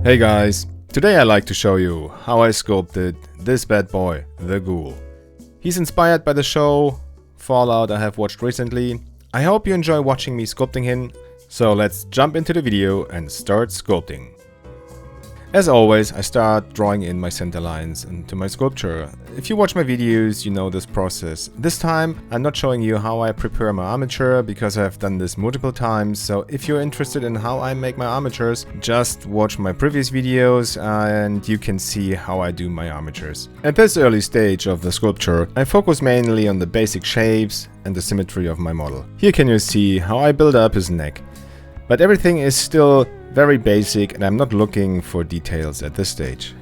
Hey guys, today I like to show you how I sculpted this bad boy, the Ghoul. He's inspired by the show Fallout I have watched recently. I hope you enjoy watching me sculpting him, so let's jump into the video and start sculpting. As always, I start drawing in my center lines into my sculpture. If you watch my videos, you know this process. This time, I'm not showing you how I prepare my armature because I've done this multiple times, so if you're interested in how I make my armatures, just watch my previous videos and you can see how I do my armatures. At this early stage of the sculpture, I focus mainly on the basic shapes and the symmetry of my model. Here can you see how I build up his neck. But everything is still very basic and I'm not looking for details at this stage.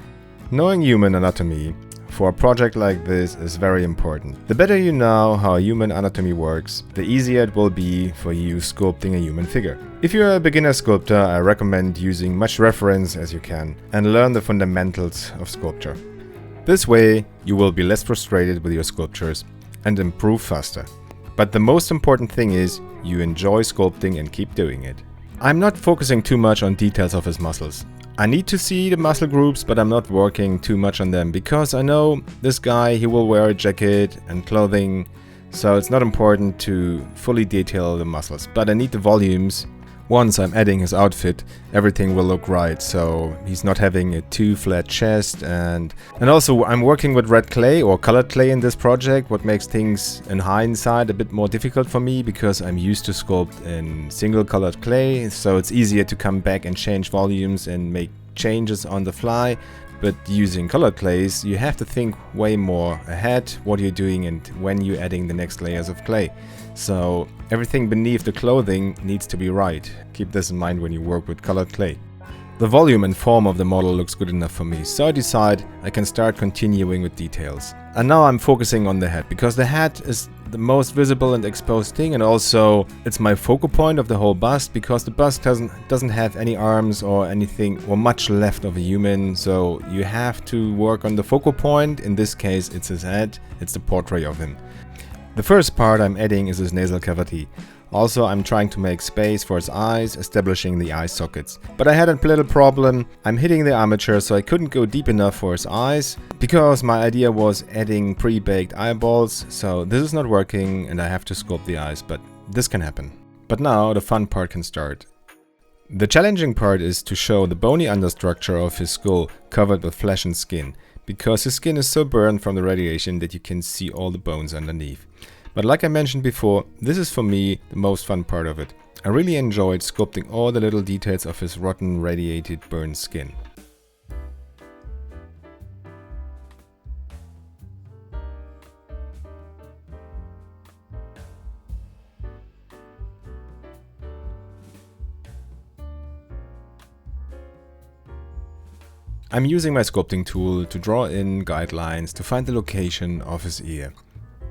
Knowing human anatomy for a project like this is very important. The better you know how human anatomy works, the easier it will be for you sculpting a human figure. If you're a beginner sculptor, I recommend using much reference as you can and learn the fundamentals of sculpture. This way you will be less frustrated with your sculptures and improve faster. But the most important thing is you enjoy sculpting and keep doing it. I'm not focusing too much on details of his muscles. I need to see the muscle groups, but I'm not working too much on them because I know this guy, he will wear a jacket and clothing, so it's not important to fully detail the muscles, but I need the volumes. Once I'm adding his outfit, everything will look right, so he's not having a too flat chest, and also I'm working with red clay or colored clay in this project, what makes things in hindsight a bit more difficult for me because I'm used to sculpt in single colored clay, so it's easier to come back and change volumes and make changes on the fly. But using colored clays, you have to think way more ahead what you're doing and when you're adding the next layers of clay. So everything beneath the clothing needs to be right. Keep this in mind when you work with colored clay. The volume and form of the model looks good enough for me, so I decide I can start continuing with details. And now I'm focusing on the head, because the head is the most visible and exposed thing, and also it's my focal point of the whole bust, because the bust doesn't have any arms or anything or much left of a human, so you have to work on the focal point. In this case it's his head, it's the portrait of him. The first part I'm adding is his nasal cavity. Also, I'm trying to make space for his eyes, establishing the eye sockets. But I had a little problem. I'm hitting the armature, so I couldn't go deep enough for his eyes, because my idea was adding pre-baked eyeballs, so this is not working and I have to sculpt the eyes, but this can happen. But now the fun part can start. The challenging part is to show the bony understructure of his skull covered with flesh and skin, because his skin is so burned from the radiation that you can see all the bones underneath. But like I mentioned before, this is for me the most fun part of it. I really enjoyed sculpting all the little details of his rotten, radiated, burned skin. I'm using my sculpting tool to draw in guidelines to find the location of his ear.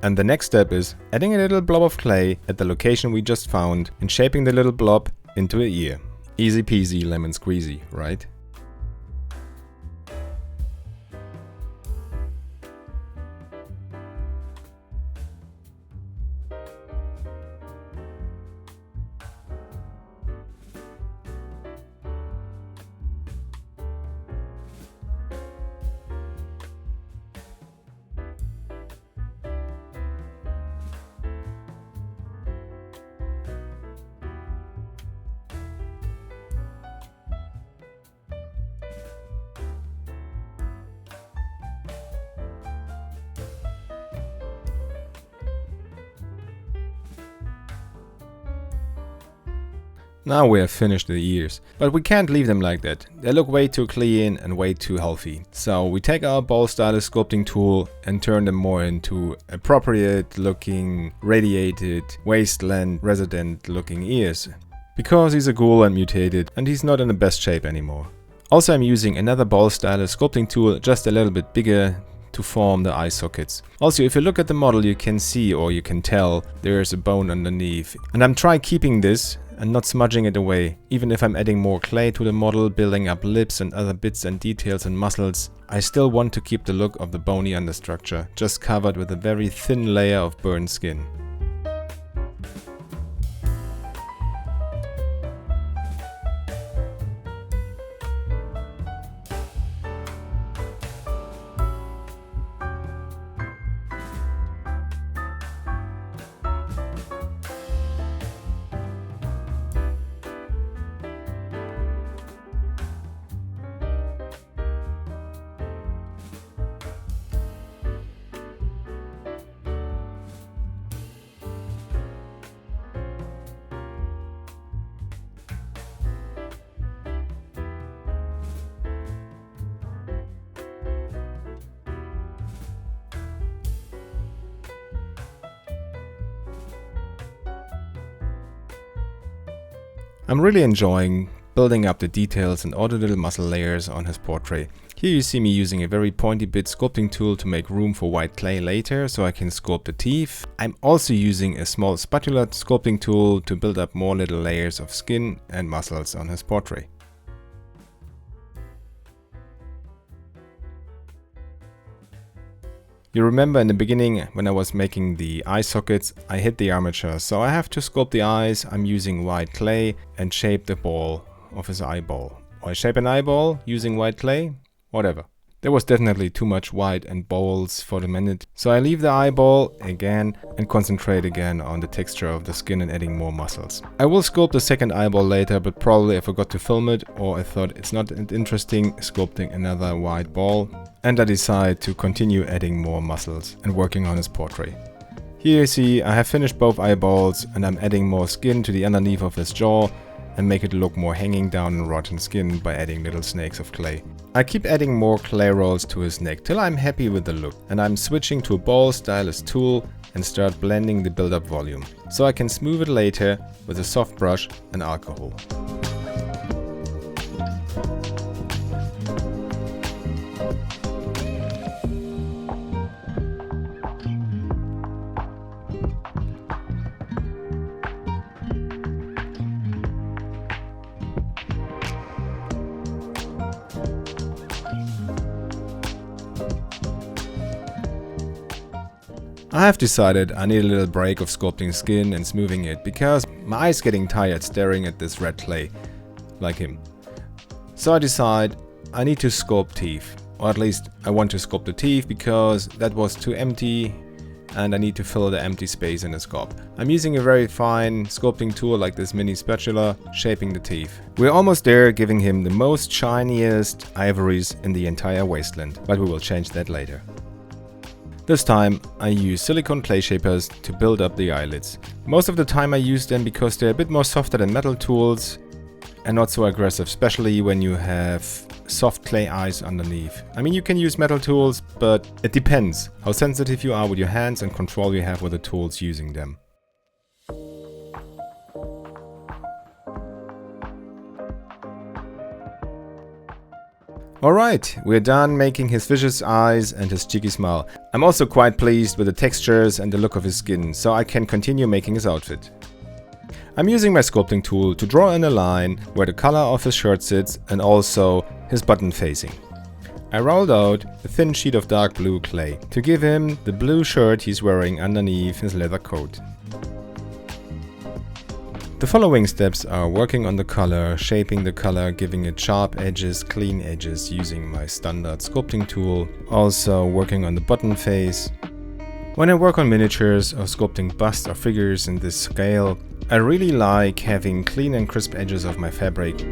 And the next step is adding a little blob of clay at the location we just found and shaping the little blob into an ear. Easy peasy lemon squeezy, right? Now we have finished the ears, but we can't leave them like that. They look way too clean and way too healthy. So we take our ball stylus sculpting tool and turn them more into appropriate looking, radiated, wasteland resident looking ears. Because he's a ghoul and mutated and he's not in the best shape anymore. Also, I'm using another ball stylus sculpting tool, just a little bit bigger, to form the eye sockets. Also, if you look at the model, you can see, or you can tell, there's a bone underneath. And I'm trying keeping this and not smudging it away. Even if I'm adding more clay to the model, building up lips and other bits and details and muscles, I still want to keep the look of the bony understructure, just covered with a very thin layer of burned skin. I'm really enjoying building up the details and all the little muscle layers on his portrait. Here you see me using a very pointy bit sculpting tool to make room for white clay later so I can sculpt the teeth. I'm also using a small spatula sculpting tool to build up more little layers of skin and muscles on his portrait. You remember in the beginning when I was making the eye sockets, I hit the armature, so I have to sculpt the eyes. I'm using white clay and shape the ball of his eyeball. Or I shape an eyeball using white clay, whatever. There was definitely too much white and balls for the minute, so I leave the eyeball again and concentrate again on the texture of the skin and adding more muscles. I will sculpt the second eyeball later, but probably I forgot to film it, or I thought it's not interesting sculpting another white ball, and I decide to continue adding more muscles and working on his portrait. Here you see I have finished both eyeballs and I'm adding more skin to the underneath of his jaw and make it look more hanging down and rotten skin by adding little snakes of clay. I keep adding more clay rolls to his neck till I'm happy with the look, and I'm switching to a ball stylus tool and start blending the build-up volume, so I can smooth it later with a soft brush and alcohol. I have decided I need a little break of sculpting skin and smoothing it because my eye's getting tired staring at this red clay, like him. So I decide I need to sculpt teeth, or at least I want to sculpt the teeth because that was too empty and I need to fill the empty space in the sculpt. I'm using a very fine sculpting tool like this mini spatula, shaping the teeth. We're almost there, giving him the most shiniest ivories in the entire wasteland, but we will change that later. This time I use silicone clay shapers to build up the eyelids. Most of the time I use them because they're a bit more softer than metal tools and not so aggressive, especially when you have soft clay eyes underneath. I mean, you can use metal tools, but it depends how sensitive you are with your hands and control you have with the tools using them. Alright, we're done making his vicious eyes and his cheeky smile. I'm also quite pleased with the textures and the look of his skin, so I can continue making his outfit. I'm using my sculpting tool to draw in a line where the color of his shirt sits and also his button facing. I rolled out a thin sheet of dark blue clay to give him the blue shirt he's wearing underneath his leather coat. The following steps are working on the color, shaping the color, giving it sharp edges, clean edges using my standard sculpting tool. Also working on the button face. When I work on miniatures or sculpting busts or figures in this scale, I really like having clean and crisp edges of my fabric.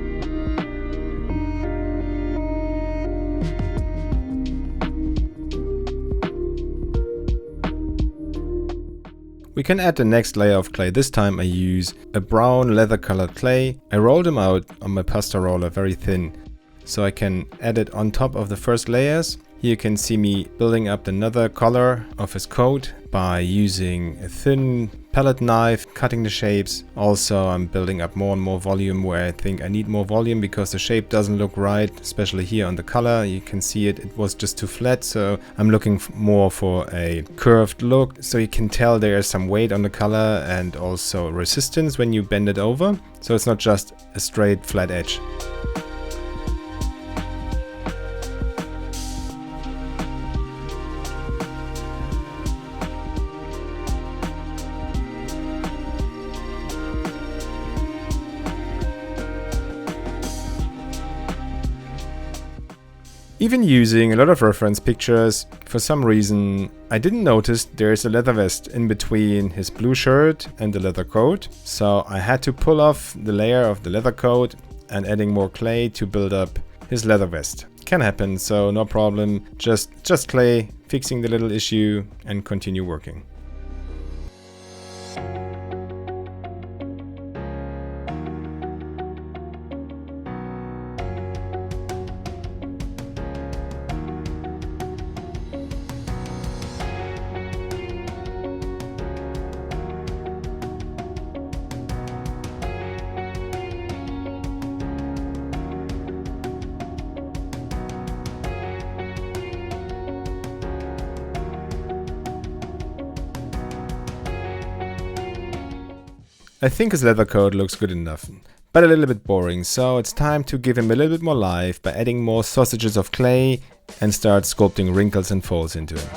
We can add the next layer of clay. This time I use a brown leather colored clay. I roll them out on my pasta roller very thin, so I can add it on top of the first layers. Here you can see me building up another color of his coat by using a thin palette knife, cutting the shapes. Also, I'm building up more and more volume where I think I need more volume because the shape doesn't look right, especially here on the color. You can see it was just too flat, so I'm looking more for a curved look. So you can tell there is some weight on the color and also resistance when you bend it over. So it's not just a straight flat edge. Even using a lot of reference pictures, for some reason I didn't notice there is a leather vest in between his blue shirt and the leather coat. So I had to pull off the layer of the leather coat and adding more clay to build up his leather vest. Can happen, so no problem. Just clay, fixing the little issue and continue working. I think his leather coat looks good enough, but a little bit boring, so it's time to give him a little bit more life by adding more sausages of clay and start sculpting wrinkles and folds into him.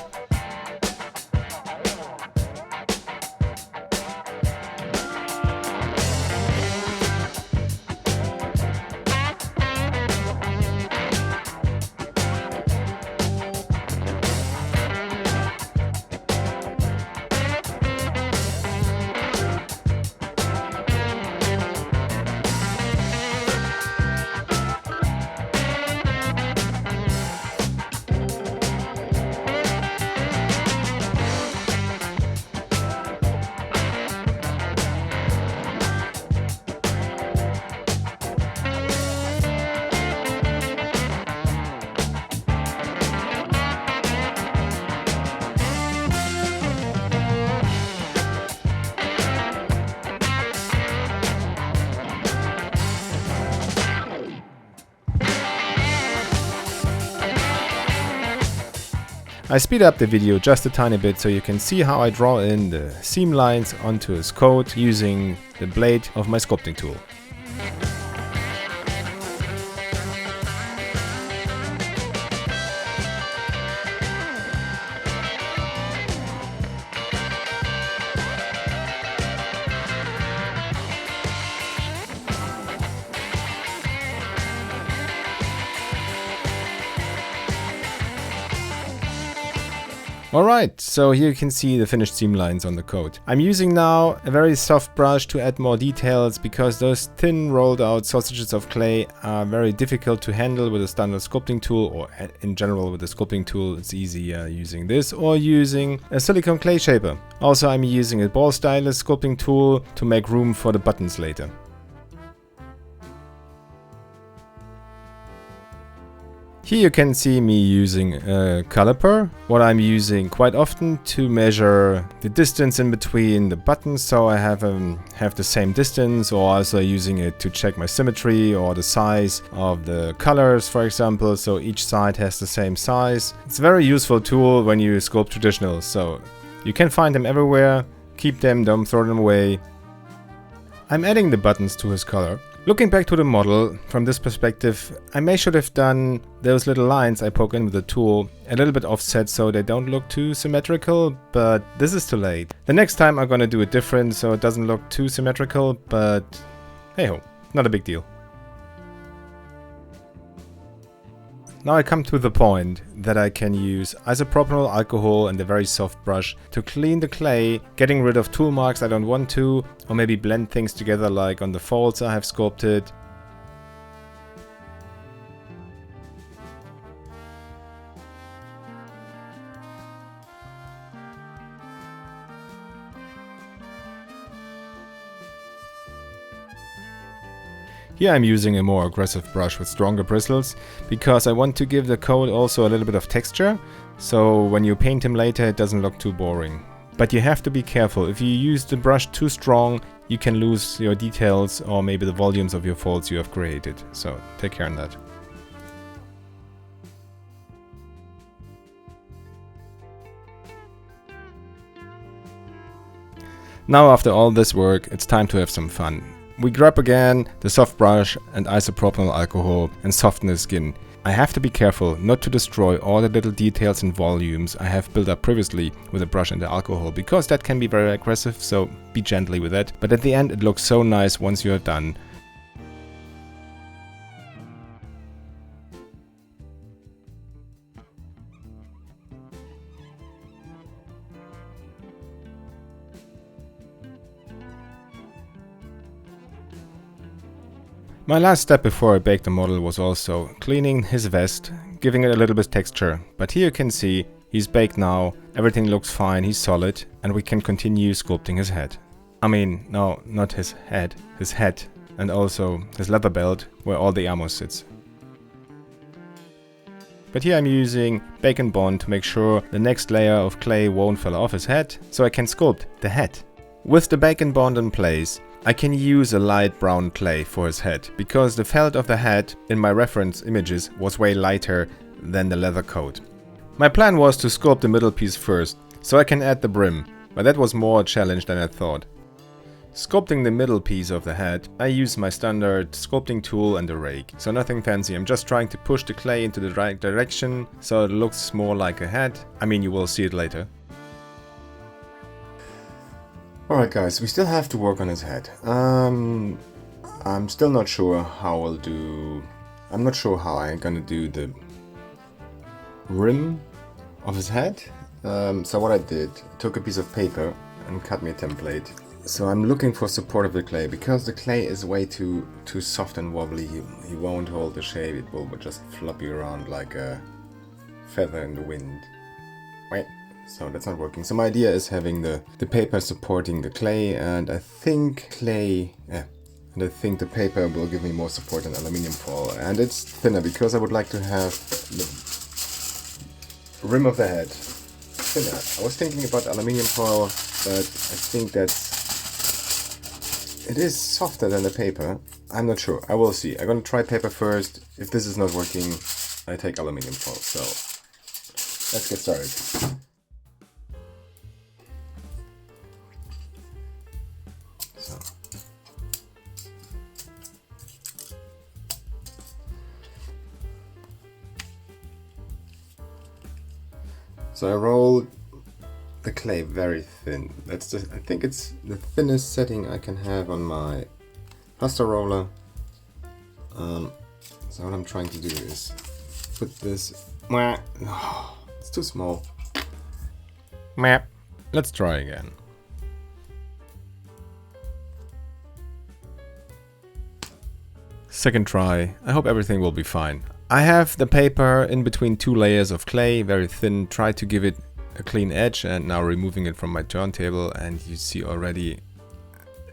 I speed up the video just a tiny bit so you can see how I draw in the seam lines onto his coat using the blade of my sculpting tool. Alright, so here you can see the finished seam lines on the coat. I'm using now a very soft brush to add more details because those thin rolled out sausages of clay are very difficult to handle with a standard sculpting tool, or in general with a sculpting tool it's easier using this or using a silicone clay shaper. Also I'm using a ball stylus sculpting tool to make room for the buttons later. Here you can see me using a caliper, what I'm using quite often to measure the distance in between the buttons, so I have the same distance, or also using it to check my symmetry or the size of the colors, for example, so each side has the same size. It's a very useful tool when you sculpt traditional, so you can find them everywhere, keep them, don't throw them away. I'm adding the buttons to his color. Looking back to the model, from this perspective, I should have done those little lines I poke in with the tool a little bit offset so they don't look too symmetrical, but this is too late. The next time I'm gonna do it different so it doesn't look too symmetrical, but hey ho, not a big deal. Now I come to the point that I can use isopropyl alcohol and a very soft brush to clean the clay, getting rid of tool marks I don't want to, or maybe blend things together like on the folds I have sculpted. Here I'm using a more aggressive brush with stronger bristles, because I want to give the coat also a little bit of texture, so when you paint him later it doesn't look too boring. But you have to be careful, if you use the brush too strong you can lose your details or maybe the volumes of your folds you have created, so take care on that. Now after all this work it's time to have some fun. We grab again the soft brush and isopropyl alcohol and soften the skin. I have to be careful not to destroy all the little details and volumes I have built up previously with the brush and the alcohol, because that can be very aggressive, so be gently with that. But at the end it looks so nice once you are done. My last step before I baked the model was also cleaning his vest, giving it a little bit of texture. But here you can see he's baked now, everything looks fine, he's solid, and we can continue sculpting his head. I mean, no, not his head, and also his leather belt where all the ammo sits. But here I'm using Bacon Bond to make sure the next layer of clay won't fall off his head, so I can sculpt the head. With the Bacon Bond in place, I can use a light brown clay for his head, because the felt of the head in my reference images was way lighter than the leather coat. My plan was to sculpt the middle piece first, so I can add the brim, but that was more a challenge than I thought. Sculpting the middle piece of the head, I use my standard sculpting tool and a rake, so nothing fancy. I'm just trying to push the clay into the right direction so it looks more like a head. I mean, you will see it later. Alright guys, we still have to work on his head. I'm still not sure how I'll do... I'm not sure how I'm gonna do the rim of his head. So what I did, took a piece of paper and cut me a template. So I'm looking for support of the clay, because the clay is way too soft and wobbly. He won't hold the shape, it will just flop you around like a feather in the wind. Wait, so that's not working. So my idea is having the paper supporting the clay, and I think the paper will give me more support than aluminium foil, and it's thinner because I would like to have the rim of the head thinner. I was thinking about aluminium foil, but I think it is softer than the paper. I'm not sure. I will see. I'm gonna try paper first. If this is not working, I take aluminium foil. So let's get started. So I rolled the clay very thin. That's just, I think it's the thinnest setting I can have on my pasta roller. So what I'm trying to do is put this... Oh, it's too small. Map. Let's try again. Second try. I hope everything will be fine. I have the paper in between two layers of clay, very thin, tried to give it a clean edge, and now removing it from my turntable, and you see already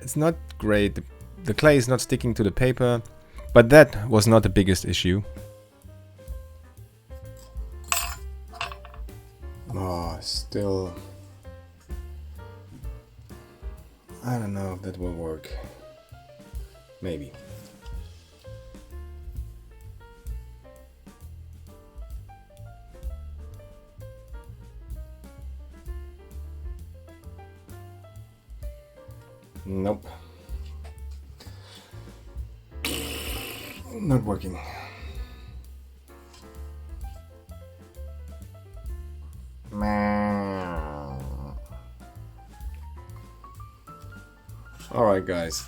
it's not great. The clay is not sticking to the paper, but that was not the biggest issue. Oh, still... I don't know if that will work. Maybe. Nope. Not working. Alright guys,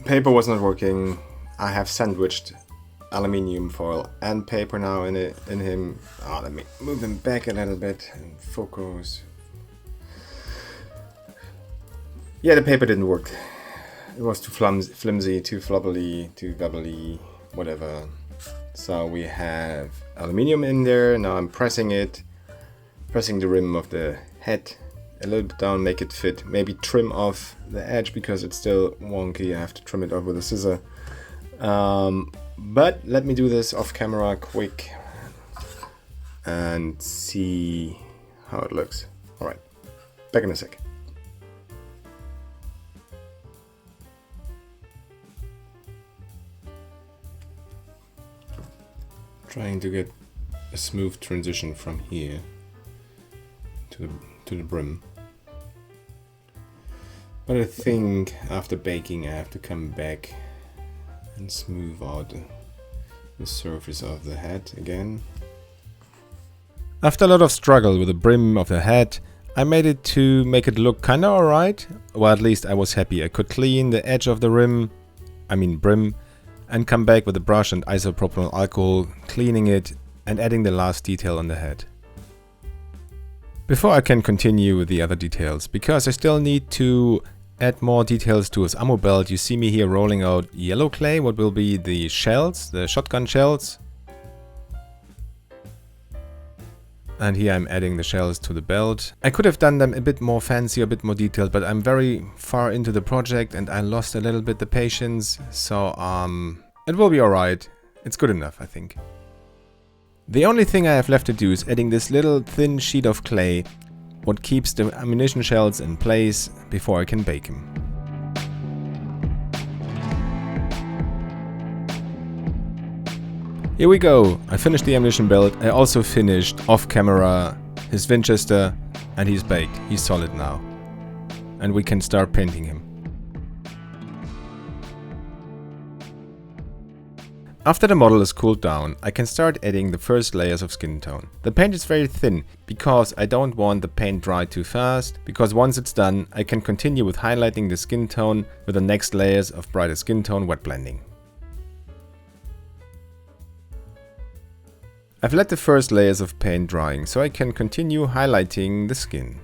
paper was not working. I have sandwiched aluminium foil and paper now in him. Oh, let me move him back a little bit and focus. Yeah, the paper didn't work. It was too flimsy, too floppily, too bubbly, whatever. So we have aluminium in there. Now I'm pressing it, pressing the rim of the head a little bit down, make it fit. Maybe trim off the edge because it's still wonky. I have to trim it off with a scissor. But let me do this off camera quick and see how it looks. All right, back in a sec. Trying to get a smooth transition from here to the brim. But I think after baking I have to come back and smooth out the surface of the head again. After a lot of struggle with the brim of the head, I made it to make it look kinda alright. Well, at least I was happy. I could clean the edge of the brim, and come back with a brush and isopropyl alcohol, cleaning it and adding the last detail on the head. Before I can continue with the other details, because I still need to add more details to his ammo belt, you see me here rolling out yellow clay, what will be the shells, the shotgun shells. And here I'm adding the shells to the belt. I could have done them a bit more fancy, a bit more detailed, but I'm very far into the project and I lost a little bit the patience. So it will be alright. It's good enough, I think. The only thing I have left to do is adding this little thin sheet of clay, what keeps the ammunition shells in place before I can bake him. Here we go. I finished the ammunition belt. I also finished off camera his Winchester And he's baked, he's solid now. And we can start painting him. After the model is cooled down, I can start adding the first layers of skin tone. The paint is very thin because I don't want the paint dry too fast, because once it's done, I can continue with highlighting the skin tone with the next layers of brighter skin tone wet blending. I've let the first layers of paint drying, so I can continue highlighting the skin.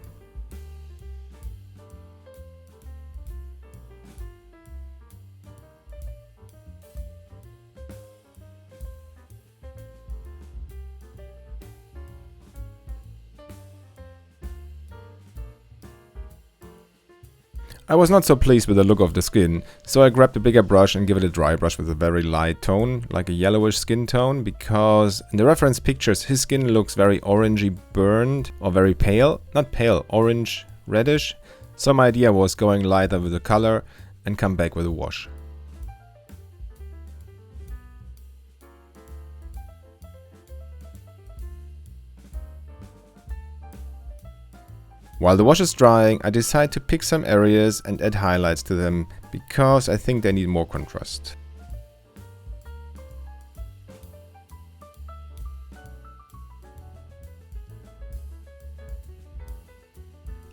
I was not so pleased with the look of the skin, so I grabbed a bigger brush and give it a dry brush with a very light tone, like a yellowish skin tone, because in the reference pictures his skin looks very orangey burned, or very pale, not pale, orange, reddish, so my idea was going lighter with the color and come back with a wash. While the wash is drying, I decide to pick some areas and add highlights to them, because I think they need more contrast.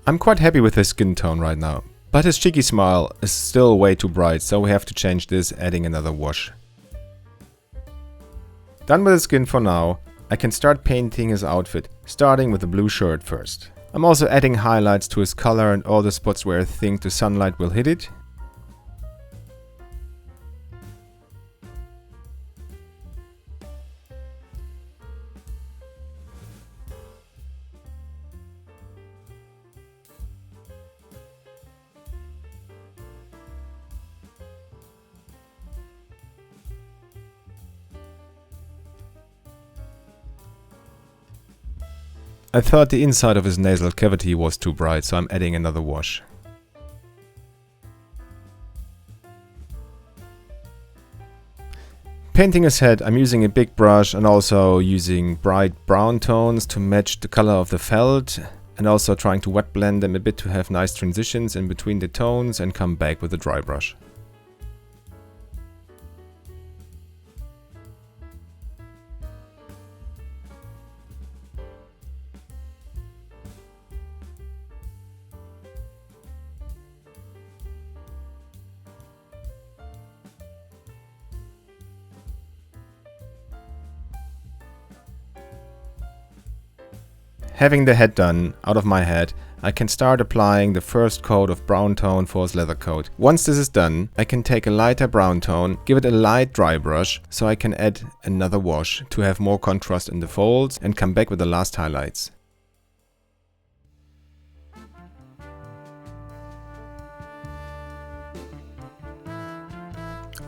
I'm quite happy with his skin tone right now, but his cheeky smile is still way too bright, so we have to change this, adding another wash. Done with the skin for now, I can start painting his outfit, starting with the blue shirt first. I'm also adding highlights to his color and all the spots where I think the sunlight will hit it. I thought the inside of his nasal cavity was too bright, so I'm adding another wash. Painting his head, I'm using a big brush and also using bright brown tones to match the color of the felt, and also trying to wet blend them a bit to have nice transitions in between the tones and come back with a dry brush. Having the head done out of my head, I can start applying the first coat of brown tone for his leather coat. Once this is done, I can take a lighter brown tone, give it a light dry brush, so I can add another wash to have more contrast in the folds and come back with the last highlights.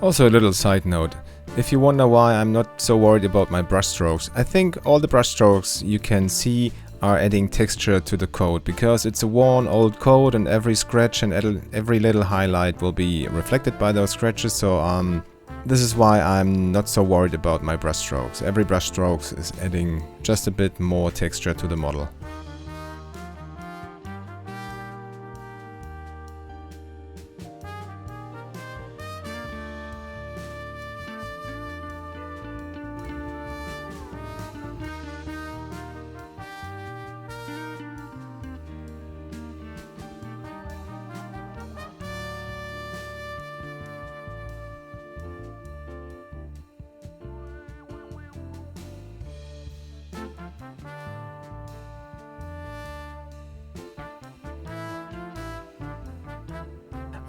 Also a little side note. If you wonder why I'm not so worried about my brush strokes, I think all the brush strokes you can see are adding texture to the coat, because it's a worn old coat and every scratch and every little highlight will be reflected by those scratches, so this is why I'm not so worried about my brush strokes. Every brush stroke is adding just a bit more texture to the model.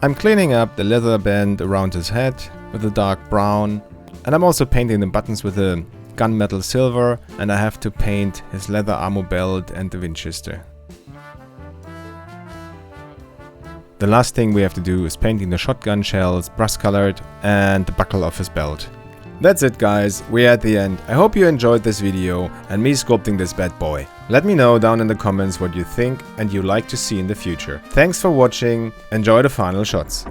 I'm cleaning up the leather band around his head with a dark brown, and I'm also painting the buttons with a gunmetal silver, and I have to paint his leather armor belt and the Winchester. The last thing we have to do is painting the shotgun shells brass colored and the buckle of his belt. That's it guys, we're at the end. I hope you enjoyed this video and me sculpting this bad boy. Let me know down in the comments what you think and you like to see in the future. Thanks for watching, enjoy the final shots.